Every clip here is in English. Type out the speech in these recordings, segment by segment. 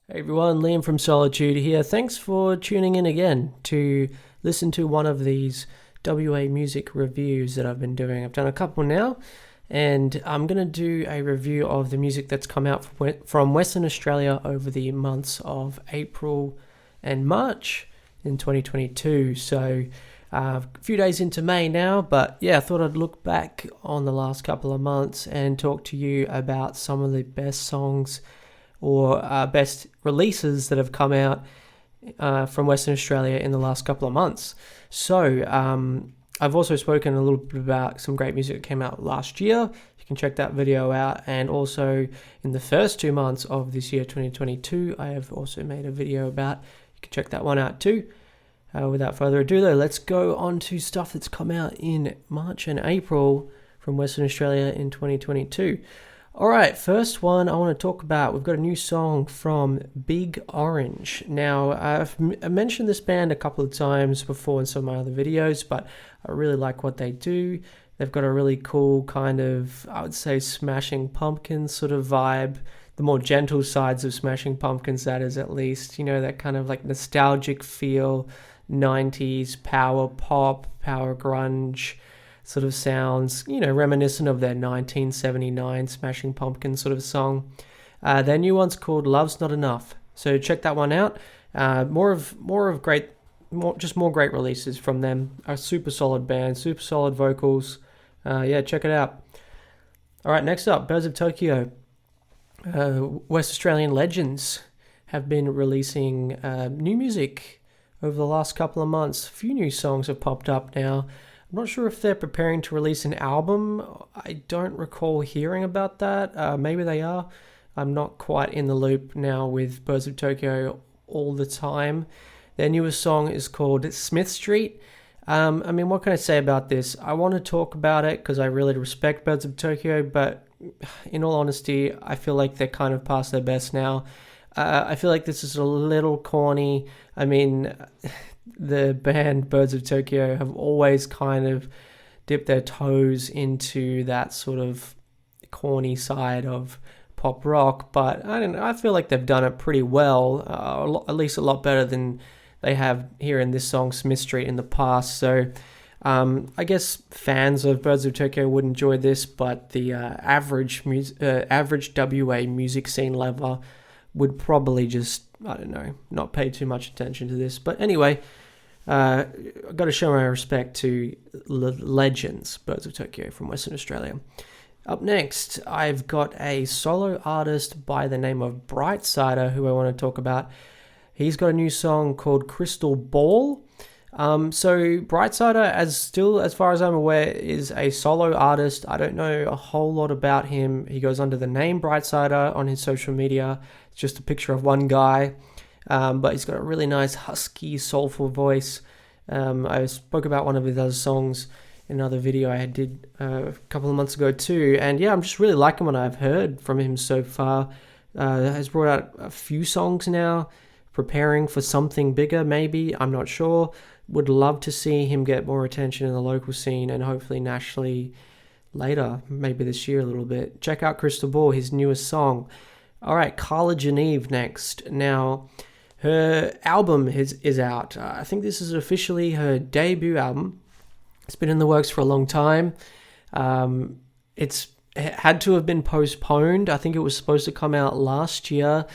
Hey everyone, Liam from Solitude here. Thanks for tuning in again to listen to one of these WA music reviews that I've been doing. I've done a couple now, and I'm going to do a review of the music that's come out from Western Australia over the months of April and March in 2022. So a few days into May now, but yeah, I thought I'd look back on the last couple of months and talk to you about some of the best songs or best releases that have come out from Western Australia in the last couple of months. So I've also spoken a little bit about some great music that came out last year. You can check that video out. And also in the first 2 months of this year, 2022, I have also made a video about. You can check that one out too. Without further ado though, let's go on to stuff that's come out in March and April from Western Australia in 2022. Alright, first one I want to talk about, we've got a new song from Big Orange. Now, I've mentioned this band a couple of times before in some of my other videos, but I really like what they do. They've got a really cool kind of, I would say, Smashing Pumpkins sort of vibe. The more gentle sides of Smashing Pumpkins, that is, at least. You know, that kind of like nostalgic feel, 90s power pop, power grunge sort of sounds, you know, reminiscent of their 1979 Smashing Pumpkins sort of song. Their new one's called Love's Not Enough, so check that one out. More great releases from them. A super solid band, super solid vocals. Yeah, check it out. All right, next up, Birds of Tokyo. West Australian legends have been releasing new music over the last couple of months. A few new songs have popped up now. I'm not sure if they're preparing to release an album. I don't recall hearing about that. Maybe they are. I'm not quite in the loop now with Birds of Tokyo all the time. Their newest song is called Smith Street. I mean, what can I say about this? I want to talk about it because I really respect Birds of Tokyo, but in all honesty, I feel like they're kind of past their best now. I feel like this is a little corny. I mean, the band Birds of Tokyo have always kind of dipped their toes into that sort of corny side of pop rock, but I feel like they've done it pretty well, at least a lot better than they have here in this song Smith Street in the past. So I guess fans of Birds of Tokyo would enjoy this, but the average WA music scene lover would probably just, I don't know, not pay too much attention to this. But anyway, I've got to show my respect to legends, Birds of Tokyo from Western Australia. Up next, I've got a solo artist by the name of Brightsider, who I want to talk about. He's got a new song called Crystal Ball. So Brightsider, as far as I'm aware, is a solo artist. I don't know a whole lot about him. He goes under the name Brightsider on his social media. It's just a picture of one guy. But he's got a really nice, husky, soulful voice. I spoke about one of his other songs in another video I did a couple of months ago too. And yeah, I'm just really liking what I've heard from him so far. Has brought out a few songs now, preparing for something bigger maybe, I'm not sure. Would love to see him get more attention in the local scene and hopefully nationally later, maybe this year a little bit. Check out Crystal Ball, his newest song. Alright, Carla Geneve next. Now, her album is out. I think this is officially her debut album. It's been in the works for a long time. It's had to have been postponed. I think it was supposed to come out last year.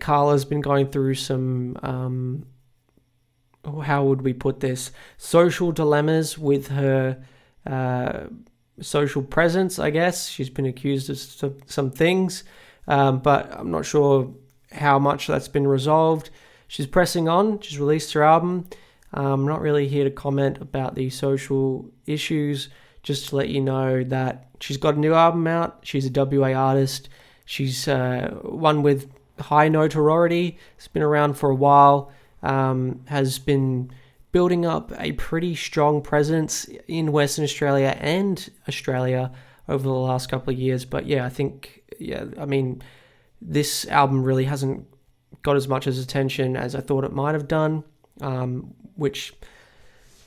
Carla's been going through some, how would we put this, social dilemmas with her social presence, I guess. She's been accused of some things, but I'm not sure how much that's been resolved. She's pressing on. She's released her album. I'm not really here to comment about the social issues, just to let you know that she's got a new album out. She's a WA artist. She's one with high notoriety. It's been around for a while. Has been building up a pretty strong presence in Western Australia and Australia over the last couple of years. But yeah, I mean, this album really hasn't got as much as attention as I thought it might have done, which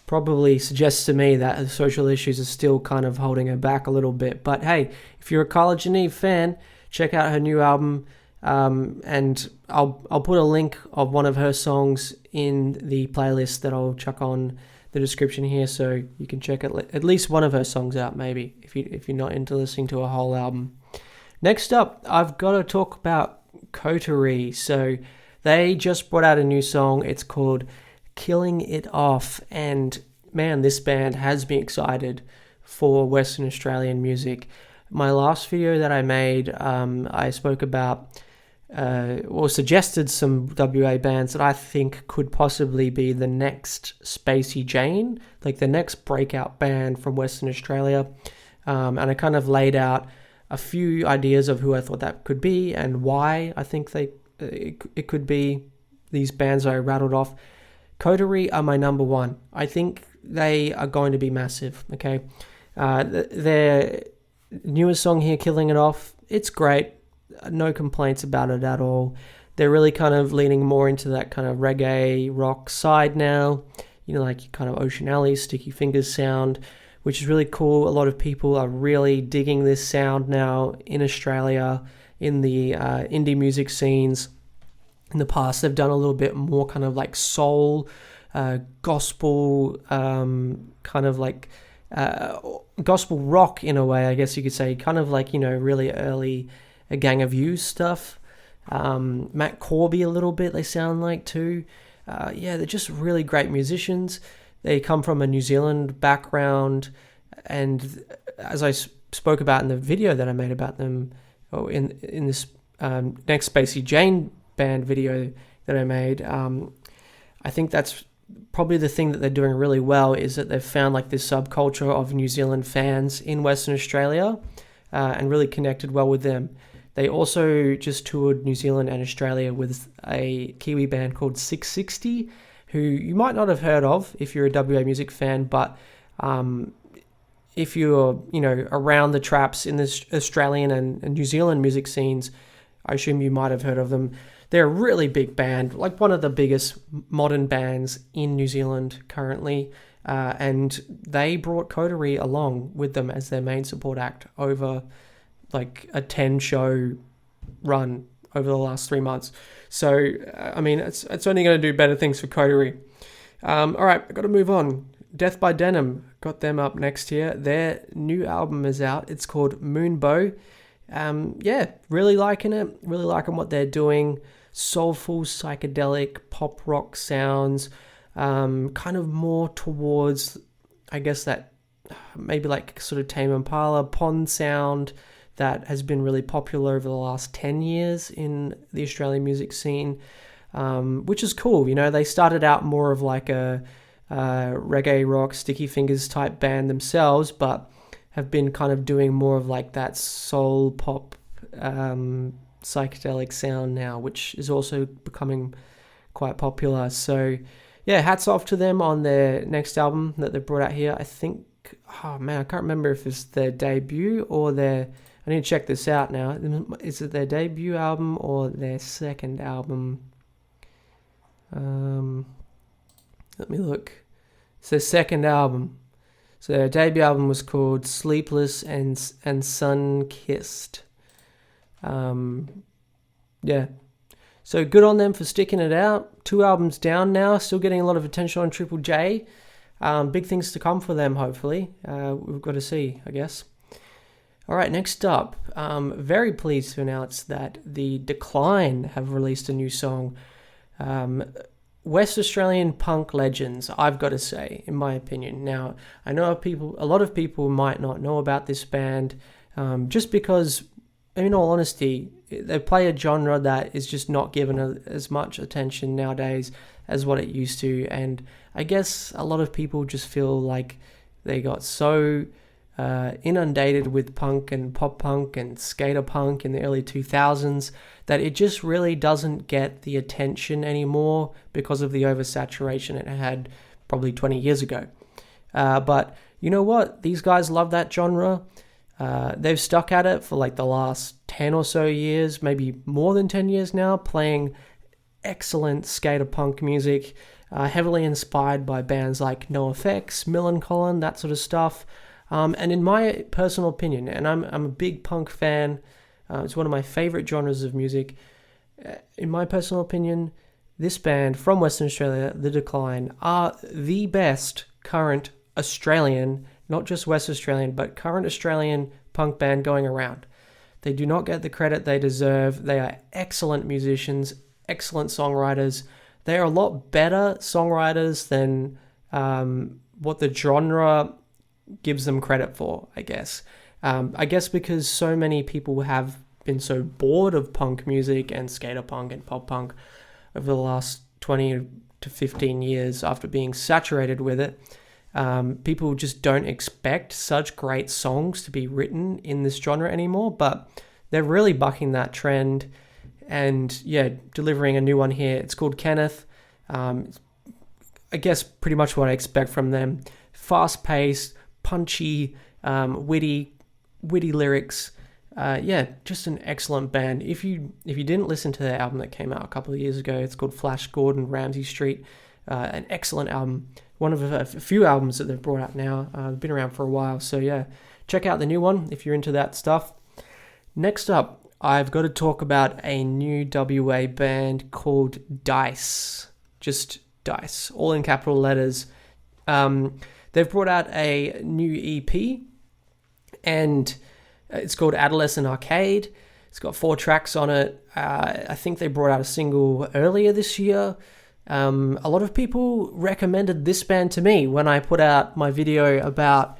probably suggests to me that the social issues are still kind of holding her back a little bit. But hey, if you're a Carla Geneve fan, check out her new album. And I'll put a link of one of her songs in the playlist that I'll chuck on the description here, so you can check at least one of her songs out, maybe if you're not into listening to a whole album. Next up, I've got to talk about Coterie. So they just brought out a new song. It's called Killing It Off, and man, this band has me excited for Western Australian music. My last video that I made, I spoke about or suggested some WA bands that I think could possibly be the next Spacey Jane, like the next breakout band from Western Australia. And I kind of laid out a few ideas of who I thought that could be and why I think it could be these bands I rattled off. Coterie are my number one. I think they are going to be massive, okay? Their newest song here, Killing It Off, it's great. No complaints about it at all. They're really kind of leaning more into that kind of reggae rock side now, like kind of Ocean Alley, Sticky Fingers sound, which is really cool. A lot of people are really digging this sound now in Australia, in the indie music scenes. In the past, they've done a little bit more kind of like soul, gospel, kind of like gospel rock in a way, I guess you could say, kind of like, really early A Gang of You stuff. Matt Corby a little bit, they sound like too. They're just really great musicians. They come from a New Zealand background, and as I spoke about in the video that I made about them, in this next Spacey Jane band video that I made, I think that's probably the thing that they're doing really well, is that they've found like this subculture of New Zealand fans in Western Australia, and really connected well with them. They also just toured New Zealand and Australia with a Kiwi band called 660, who you might not have heard of if you're a WA music fan, but if you're, around the traps in the Australian and New Zealand music scenes, I assume you might have heard of them. They're a really big band, like one of the biggest modern bands in New Zealand currently, and they brought Coterie along with them as their main support act over like a 10-show run over the last 3 months. So, it's only going to do better things for Coterie. All right, I've got to move on. Death by Denim, got them up next here. Their new album is out. It's called Moonbow. Really liking it. Really liking what they're doing. Soulful, psychedelic, pop rock sounds. Kind of more towards, I guess, that maybe like sort of Tame Impala pond sound that has been really popular over the last 10 years in the Australian music scene, which is cool. They started out more of like a reggae rock, Sticky Fingers type band themselves, but have been kind of doing more of like that soul pop, psychedelic sound now, which is also becoming quite popular. So yeah, hats off to them on their next album that they brought out here. I think, I can't remember if it's their debut or I need to check this out now. Is it their debut album or their second album? Let me look. It's their second album. So their debut album was called Sleepless and Sun-Kissed. So good on them for sticking it out. 2 albums down now, still getting a lot of attention on Triple J. Big things to come for them, hopefully. We've got to see, I guess. All right, next up, very pleased to announce that The Decline have released a new song. West Australian punk legends, I've got to say, in my opinion. Now, I know a lot of people might not know about this band, just because, in all honesty, they play a genre that is just not given as much attention nowadays as what it used to. And I guess a lot of people just feel like they got so inundated with punk and pop punk and skater punk in the early 2000s that it just really doesn't get the attention anymore because of the oversaturation it had probably 20 years ago. But you know what? These guys love that genre. They've stuck at it for like the last 10 or so years, maybe more than 10 years now, playing excellent skater punk music, heavily inspired by bands like NoFX, Millencolin, that sort of stuff. And in my personal opinion, and I'm a big punk fan, It's one of my favorite genres of music. In my personal opinion, this band from Western Australia, The Decline, are the best current Australian, not just West Australian, but current Australian punk band going around. They do not get the credit they deserve. They are excellent musicians, excellent songwriters. They are a lot better songwriters than what the genre gives them credit for, I guess. I guess because so many people have been so bored of punk music and skater punk and pop punk over the last 20 to 15 years after being saturated with it. People just don't expect such great songs to be written in this genre anymore, but they're really bucking that trend and delivering a new one here. It's called Kenneth. I guess pretty much what I expect from them. Fast-paced, punchy, witty lyrics. Just an excellent band. If you didn't listen to their album that came out a couple of years ago, it's called Flash Gordon, Ramsey Street. An excellent album. One of a few albums that they've brought out now. They've been around for a while. So check out the new one if you're into that stuff. Next up, I've got to talk about a new WA band called Dice. Just Dice, all in capital letters. They've brought out a new EP, and it's called Adolescent Arcade. It's got 4 tracks on it. I think they brought out a single earlier this year. A lot of people recommended this band to me when I put out my video about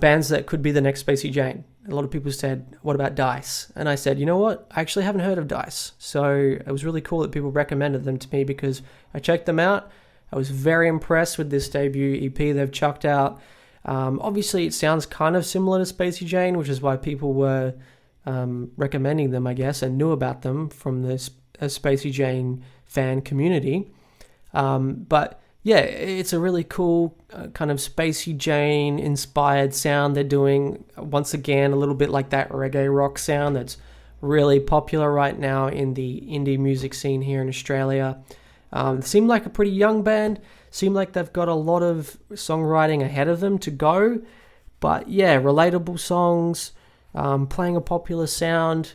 bands that could be the next Spacey Jane. A lot of people said, what about Dice? And I said, you know what? I actually haven't heard of Dice. So it was really cool that people recommended them to me because I checked them out. I was very impressed with this debut EP they've chucked out. Obviously, it sounds kind of similar to Spacey Jane, which is why people were recommending them, I guess, and knew about them from the Spacey Jane fan community. But it's a really cool kind of Spacey Jane inspired sound they're doing. Once again, a little bit like that reggae rock sound that's really popular right now in the indie music scene here in Australia. Seem like a pretty young band. Seem like they've got a lot of songwriting ahead of them to go. But relatable songs, playing a popular sound.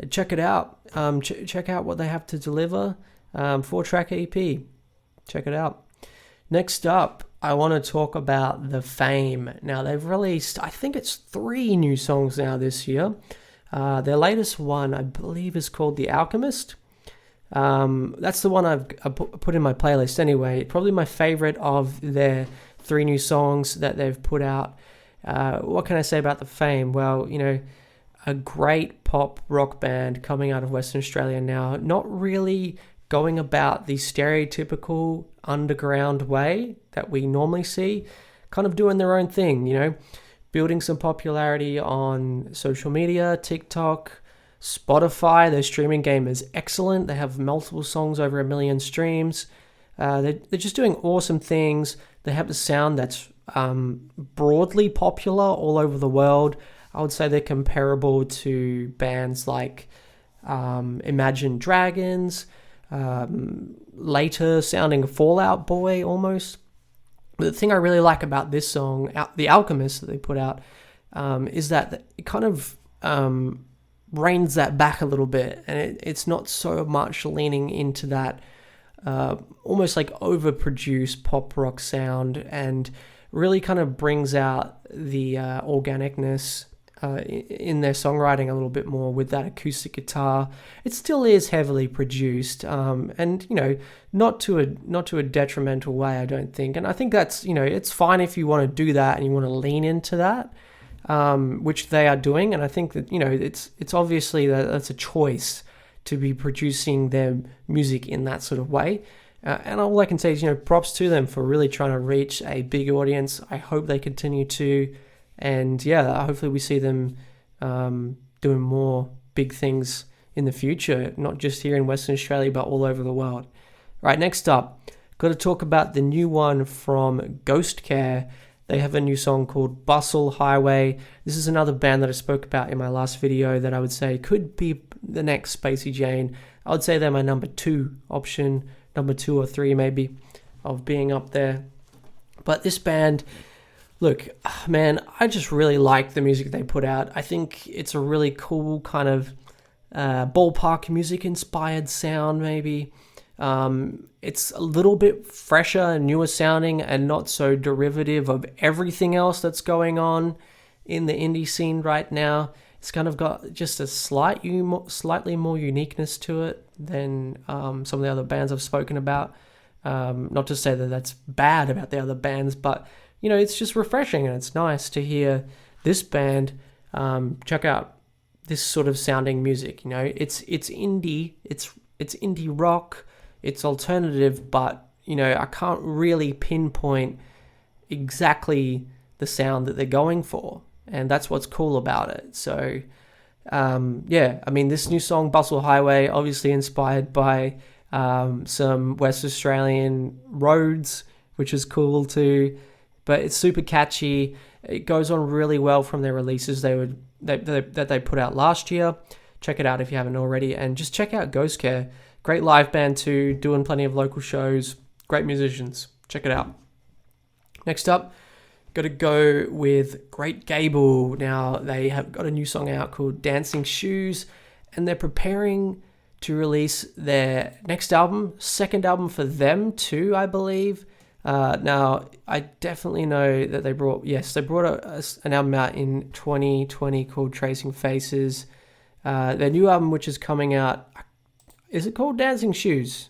Check it out. Check out what they have to deliver. 4-track EP. Check it out. Next up, I want to talk about the Faim. Now, they've released, I think it's 3 new songs now this year. Their latest one, I believe, is called The Alchemist. That's the one I've put in my playlist anyway. Probably my favorite of their 3 new songs that they've put out. What can I say about the Faim? Well, a great pop rock band coming out of Western Australia now. Not really going about the stereotypical underground way that we normally see, kind of doing their own thing, building some popularity on social media, TikTok, Spotify. Their streaming game is excellent. They have multiple songs over 1 million streams. They're just doing awesome things. They have a sound that's broadly popular all over the world. I would say they're comparable to bands like Imagine Dragons, later sounding Fall Out Boy almost. But the thing I really like about this song, The Alchemist, that they put out, is that it kind of reins that back a little bit, and it's not so much leaning into that almost like overproduced pop rock sound, and really kind of brings out the organicness in their songwriting a little bit more with that acoustic guitar. It still is heavily produced, and not to a detrimental way, I don't think. And I think that's it's fine if you want to do that and you want to lean into that, which they are doing. And I think that it's obviously that's a choice to be producing their music in that sort of way. And all I can say is props to them for really trying to reach a big audience. I hope they continue to. And hopefully we see them doing more big things in the future, not just here in Western Australia, but all over the world. Right, next up, got to talk about the new one from Ghost Care. They have a new song called Bustle Highway. This is another band that I spoke about in my last video that I would say could be the next Spacey Jane. I would say they're my number 2 option, number 2 or 3 maybe, of being up there. But this band, look, man, I just really like the music they put out. I think it's a really cool kind of ballpark music inspired sound maybe. It's a little bit fresher and newer sounding and not so derivative of everything else that's going on in the indie scene right now. It's kind of got just a slightly more uniqueness to it than some of the other bands I've spoken about. Not to say that that's bad about the other bands, but it's just refreshing and it's nice to hear this band check out this sort of sounding music. It's indie, it's indie rock, it's alternative, but I can't really pinpoint exactly the sound that they're going for, and that's what's cool about it. So this new song, Bustle Highway, obviously inspired by some West Australian roads, which is cool too, but it's super catchy. It goes on really well from their releases that they put out last year. Check it out if you haven't already, and just check out Ghost Care. Great live band too, doing plenty of local shows, great musicians. Check it out. Next up, got to go with Great Gable. Now, they have got a new song out called Dancing Shoes, and they're preparing to release their next album, second album for them too, I believe. Now, I definitely know that they brought an album out in 2020 called Tracing Faces. Their new album, which is coming out, is it called Dancing Shoes?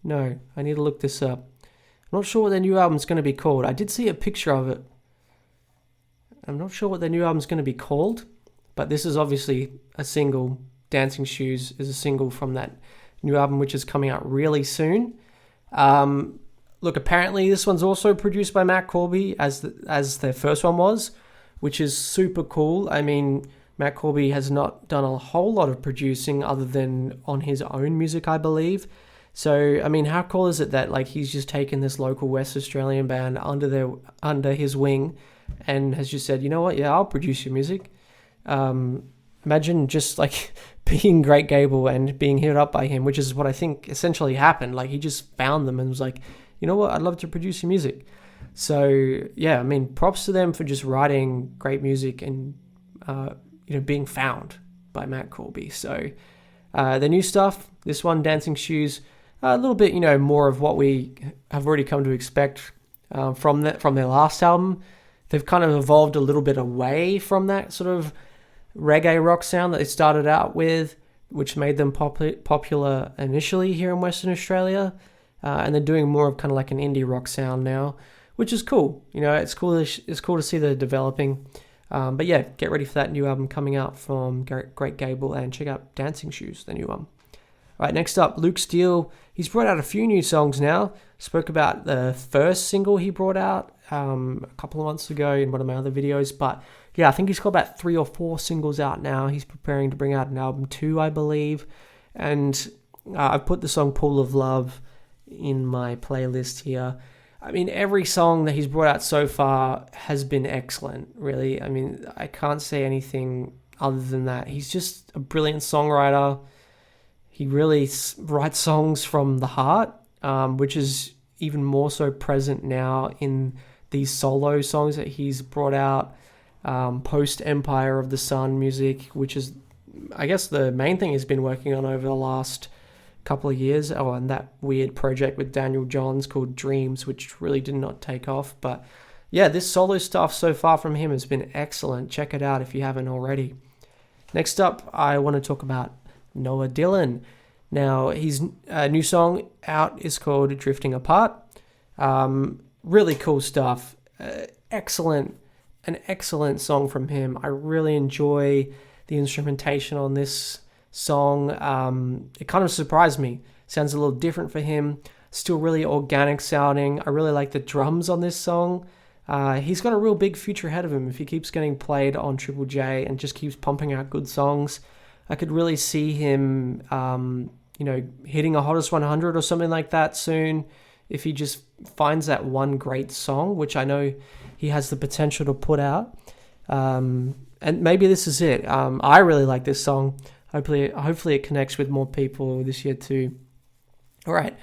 No, I need to look this up. I'm not sure what their new album's going to be called. I did see a picture of it. I'm not sure what their new album's going to be called, but this is obviously a single. Dancing Shoes is a single from that new album, which is coming out really soon. Look, apparently this one's also produced by Matt Corby, as their first one was, which is super cool. I mean, Matt Corby has not done a whole lot of producing other than on his own music, I believe. So, I mean, how cool is it that he's just taken this local West Australian band under his wing and has just said, you know what, yeah, I'll produce your music. Imagine just being Great Gable and being hit up by him, which is what I think essentially happened. He just found them and was like, you know what, I'd love to produce your music. So, yeah, I mean, props to them for just writing great music and, being found by Matt Corby. So, the new stuff, this one, Dancing Shoes, a little bit, more of what we have already come to expect from their last album. They've kind of evolved a little bit away from that sort of reggae rock sound that they started out with, which made them popular initially here in Western Australia. And they're doing more of kind of an indie rock sound now, which is cool. It's cool to see they're developing. But yeah, get ready for that new album coming out from Great Gable, and check out Dancing Shoes, the new one. All right, next up, Luke Steele. He's brought out a few new songs now. Spoke about the first single he brought out a couple of months ago in one of my other videos. But yeah, I think he's got about 3 or 4 singles out now. He's preparing to bring out an album too, I believe. And I've put the song Pool of Love in my playlist here. I mean, every song that he's brought out so far has been excellent, really. I mean, I can't say anything other than that. He's just a brilliant songwriter. He really writes songs from the heart, which is even more so present now in these solo songs that he's brought out, post Empire of the Sun music, which is, I guess, the main thing he's been working on over the last couple of years. And that weird project with Daniel Johns called Dreams, which really did not take off. But yeah, this solo stuff so far from him has been excellent. Check it out if you haven't already. Next up, I want to talk about Noah Dillon. Now, his new song out is called Drifting Apart. Really cool stuff. An excellent song from him. I really enjoy the instrumentation on this song. It kind of surprised me. Sounds a little different for him. Still really organic sounding. I really like the drums on this song. He's got a real big future ahead of him if he keeps getting played on Triple J and just keeps pumping out good songs. I could really see him, hitting a Hottest 100 or something like that soon if he just finds that one great song, which I know he has the potential to put out. And maybe this is it. I really like this song. Hopefully it connects with more people this year too. All right.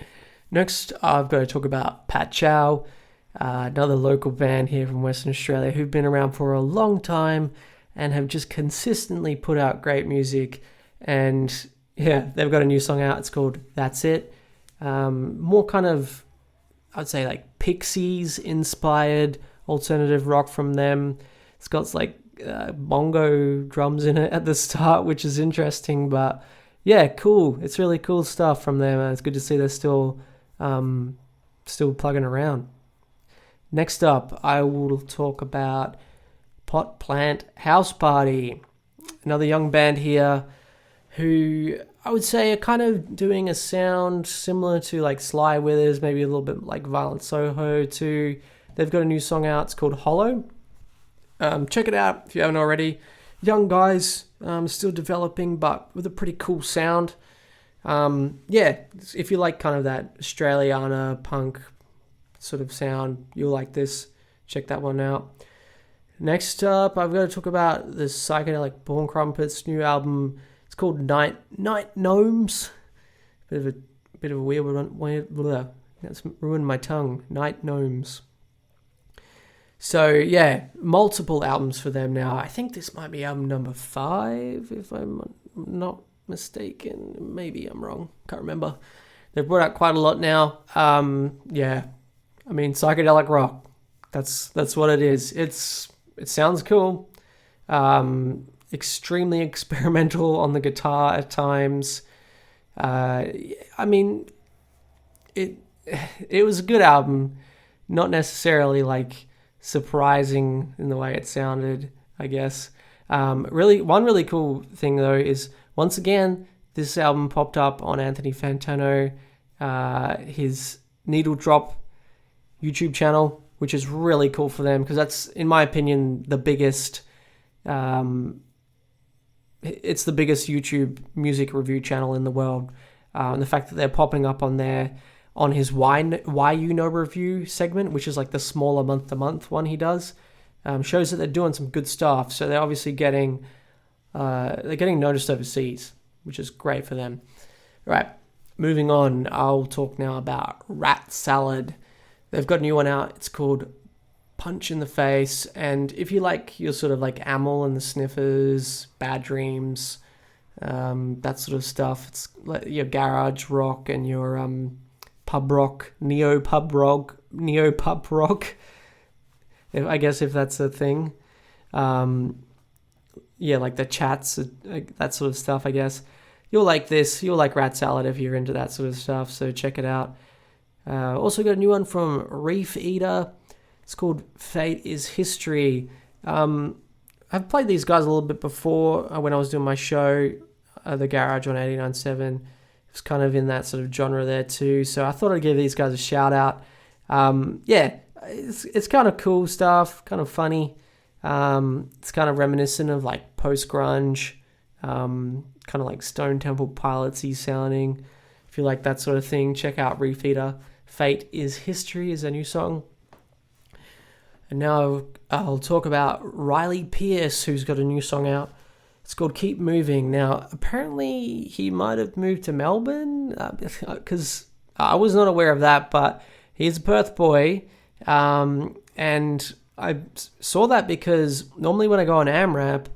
Next, I've got to talk about Pat Chow, another local band here from Western Australia who've been around for a long time. and have just consistently put out great music. And yeah, they've got a new song out. It's called That's It. More kind of, I'd say like Pixies inspired alternative rock from them. It's got like bongo drums in it at the start, which is interesting, but yeah, cool. It's really cool stuff from them, and it's good to see they're still plugging around. Next up, I will talk about Pot Plant House Party, another young band here who I would say are kind of doing a sound similar to like Sly Withers, maybe a little bit like Violent Soho too. They've got a new song out. It's called Hollow. Check it out if you haven't already. Young guys, still developing, but with a pretty cool sound. Yeah, if you like kind of that Australiana punk sort of sound, you'll like this. Check that one out. Next up, I've got to talk about the Psychedelic Born Crumpets new album. It's called Night Gnomes. Bit of a weird one. That's ruined my tongue. Night Gnomes. So yeah, multiple albums for them now. I think this might be album number 5, if I'm not mistaken. Maybe I'm wrong. Can't remember. They've brought out quite a lot now. Yeah, I mean psychedelic rock. That's what it is. It sounds cool. Extremely experimental on the guitar at times. I mean, it was a good album. Not necessarily like surprising in the way it sounded, I guess. One really cool thing though is once again this album popped up on Anthony Fantano, his Needle Drop YouTube channel, which is really cool for them because that's, in my opinion, the biggest. It's the biggest YouTube music review channel in the world, and the fact that they're popping up on there. On his Why You Know review segment, which is like the smaller month-to-month one he does, shows that they're doing some good stuff. So they're obviously getting noticed overseas, which is great for them. All right, moving on, I'll talk now about RATSALAD. They've got a new one out. It's called Punch in the Face. And if you like your sort of like Amel and the Sniffers, Bad Dreams, that sort of stuff, it's like your garage rock and your pub rock, neo pub rock. I guess if that's a thing. Yeah, like the chats, like that sort of stuff, I guess. You'll like this. You'll like RATSALAD if you're into that sort of stuff, so check it out. Also got a new one from Reefeater. It's called Fate is History. I've played these guys a little bit before when I was doing my show, The Garage on 89.7. It's kind of in that sort of genre there too. So I thought I'd give these guys a shout out. Yeah, it's kind of cool stuff, kind of funny. It's kind of reminiscent of like post-grunge, kind of like Stone Temple Pilots-y sounding. If you like that sort of thing, check out Reefeater. Fate is History is a new song. And now I'll talk about Riley Pearce, who's got a new song out. It's called Keep Moving. Now, apparently he might have moved to Melbourne, because I was not aware of that, but he's a Perth boy. And I saw that because normally when I go on AmRap,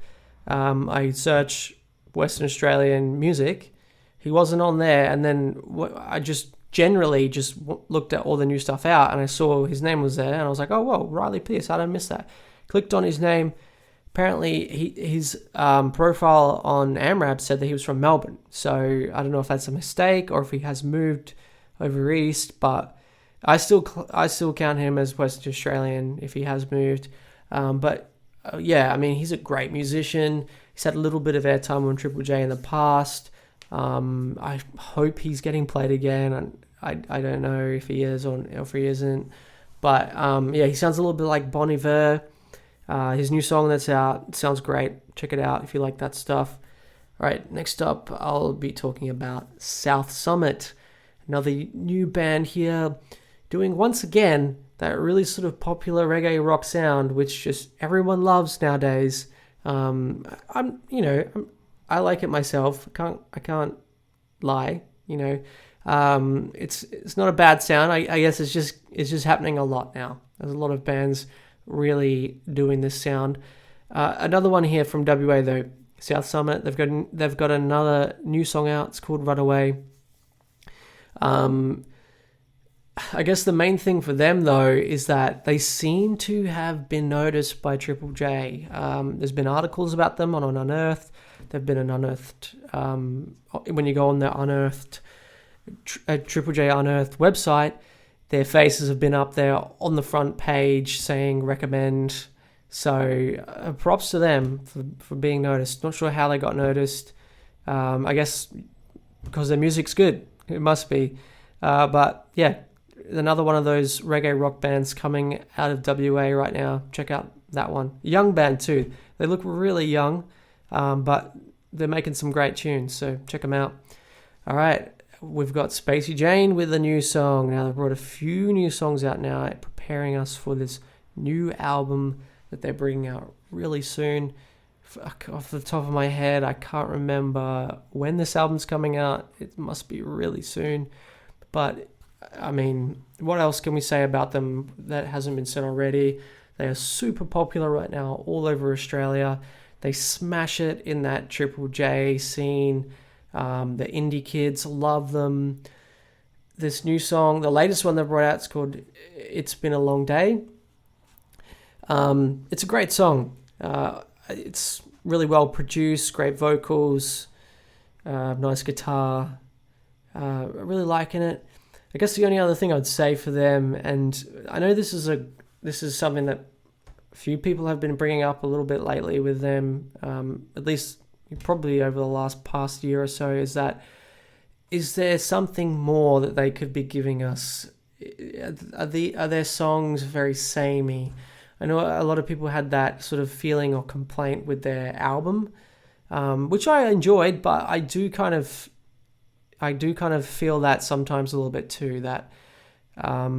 I search Western Australian music. He wasn't on there, and then I just generally just looked at all the new stuff out, and I saw his name was there, and I was like, oh, whoa, Riley Pearce, how did I miss that? Clicked on his name. Apparently, his profile on AmRap said that he was from Melbourne. So I don't know if that's a mistake or if he has moved over east, but I still count him as Western Australian if he has moved. Yeah, I mean, he's a great musician. He's had a little bit of airtime on Triple J in the past. I hope he's getting played again. I don't know if he is or if he isn't. But yeah, he sounds a little bit like Bon Iver. His new song that's out sounds great. Check it out if you like that stuff. All right, next up, I'll be talking about South Summit, another new band here, doing once again that really sort of popular reggae rock sound, which just everyone loves nowadays. I like it myself. I can't lie. It's not a bad sound. I guess it's just happening a lot now. There's a lot of bands really doing this sound. Another one here from WA though, South Summit. They've got another new song out. It's called Runaway. I guess the main thing for them though is that they seem to have been noticed by Triple J. There's been articles about them on Unearthed. They've been an Unearthed. When you go on the Unearthed, Triple J Unearthed website, their faces have been up there on the front page saying recommend. So props to them for being noticed. Not sure how they got noticed. I guess because their music's good. It must be. But yeah, another one of those reggae rock bands coming out of WA right now. Check out that one. Young band too. They look really young, but they're making some great tunes. So check them out. All right. We've got Spacey Jane with a new song. Now they've brought a few new songs out now, preparing us for this new album that they're bringing out really soon. Off the top of my head, I can't remember when this album's coming out. It must be really soon. But, I mean, what else can we say about them that hasn't been said already? They are super popular right now all over Australia. They smash it in that Triple J scene. The indie kids love them. This new song, the latest one they brought out, it's called It's Been a Long Day. It's a great song. It's really well produced, great vocals, nice guitar. I'm really liking it. I guess the only other thing I'd say for them, and I know this is something that a few people have been bringing up a little bit lately with them, at least probably over the past year or so, is there something more that they could be giving us? Are their songs very samey? I know a lot of people had that sort of feeling or complaint with their album, which I enjoyed, but I do kind of feel that sometimes a little bit too. That, I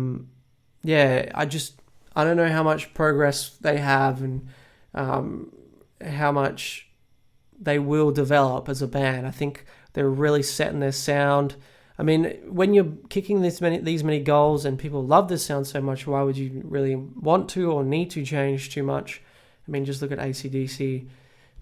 don't know how much progress they have and how much they will develop as a band. I think they're really set in their sound. I mean, when you're kicking these many goals and people love this sound so much, why would you really want to or need to change too much? I mean, just look at AC/DC,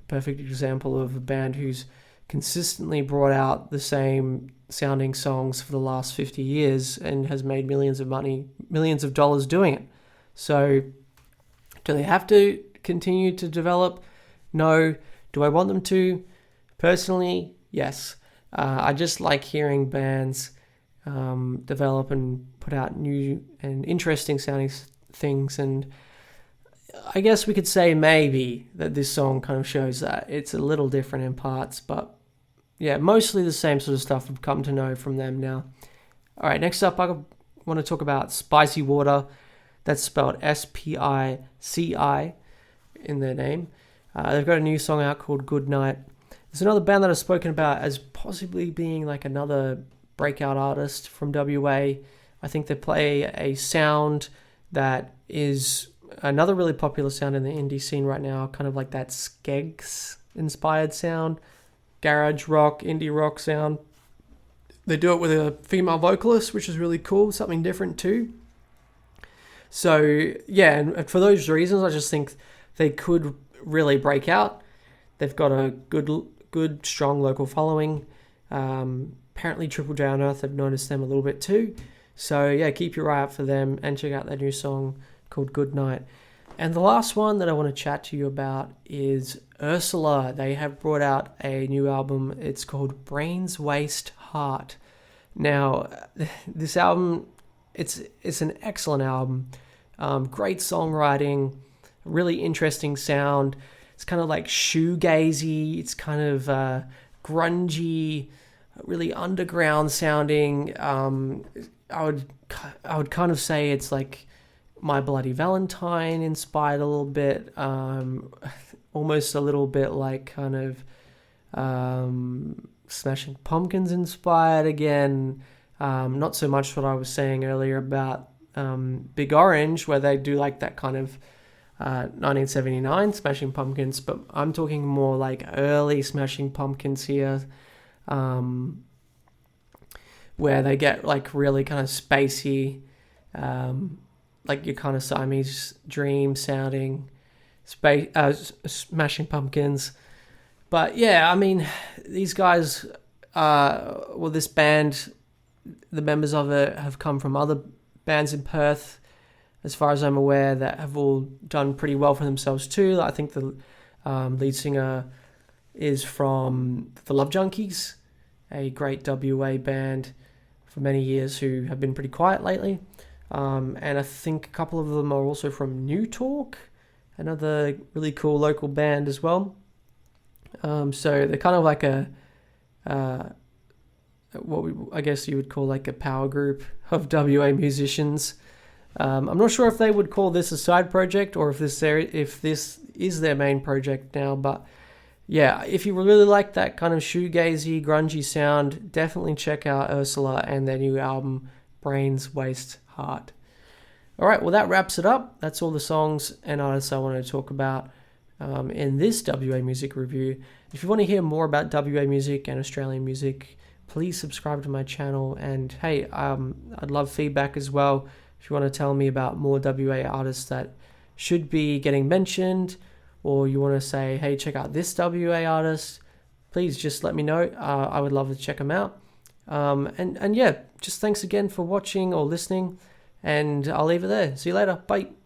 perfect example of a band who's consistently brought out the same sounding songs for the last 50 years and has made millions of dollars doing it. So, do they have to continue to develop? No. Do I want them to? Personally, yes. I just like hearing bands develop and put out new and interesting sounding things, and I guess we could say maybe that this song kind of shows that. It's a little different in parts, but yeah, mostly the same sort of stuff I've come to know from them now. All right, next up I want to talk about Spici Water. That's spelled S-P-I-C-I in their name. They've got a new song out called Good Night. There's another band that I've spoken about as possibly being like another breakout artist from WA. I think they play a sound that is another really popular sound in the indie scene right now, kind of like that Skeggs-inspired sound, garage rock, indie rock sound. They do it with a female vocalist, which is really cool, something different too. So, yeah, and for those reasons, I just think they could really break out. They've got a good, strong local following. Apparently Triple J Unearthed have noticed them a little bit too. So yeah, keep your eye out for them and check out their new song called Good Night. And the last one that I want to chat to you about is Ursula. They have brought out a new album. It's called Brains Waste Heart. Now, this album, it's an excellent album. Great songwriting, really interesting sound. It's kind of like shoegazy. It's kind of grungy, really underground sounding. I would kind of say it's like My Bloody Valentine inspired a little bit. Almost a little bit like kind of Smashing Pumpkins inspired again. Not so much what I was saying earlier about Big Orange, where they do like that kind of 1979 Smashing Pumpkins, but I'm talking more like early Smashing Pumpkins here, where they get like really kind of spacey, like your kind of Siamese Dream sounding, Smashing Pumpkins. But yeah, I mean, these guys, this band, the members of it have come from other bands in Perth, as far as I'm aware, that have all done pretty well for themselves too. I think the lead singer is from the Love Junkies, a great WA band for many years who have been pretty quiet lately. And I think a couple of them are also from New Talk, another really cool local band as well. So they're kind of like I guess you would call like a power group of WA musicians. I'm not sure if they would call this a side project or if this is their main project now, but yeah, if you really like that kind of shoegazy, grungy sound, definitely check out Ursula and their new album, Brains, Waste, Heart. Alright, well that wraps it up. That's all the songs and artists I wanted to talk about in this WA music review. If you want to hear more about WA music and Australian music, please subscribe to my channel. And hey, I'd love feedback as well. If you want to tell me about more WA artists that should be getting mentioned, or you want to say, hey, check out this WA artist, please just let me know. I would love to check them out. And yeah, just thanks again for watching or listening, and I'll leave it there. See you later. Bye.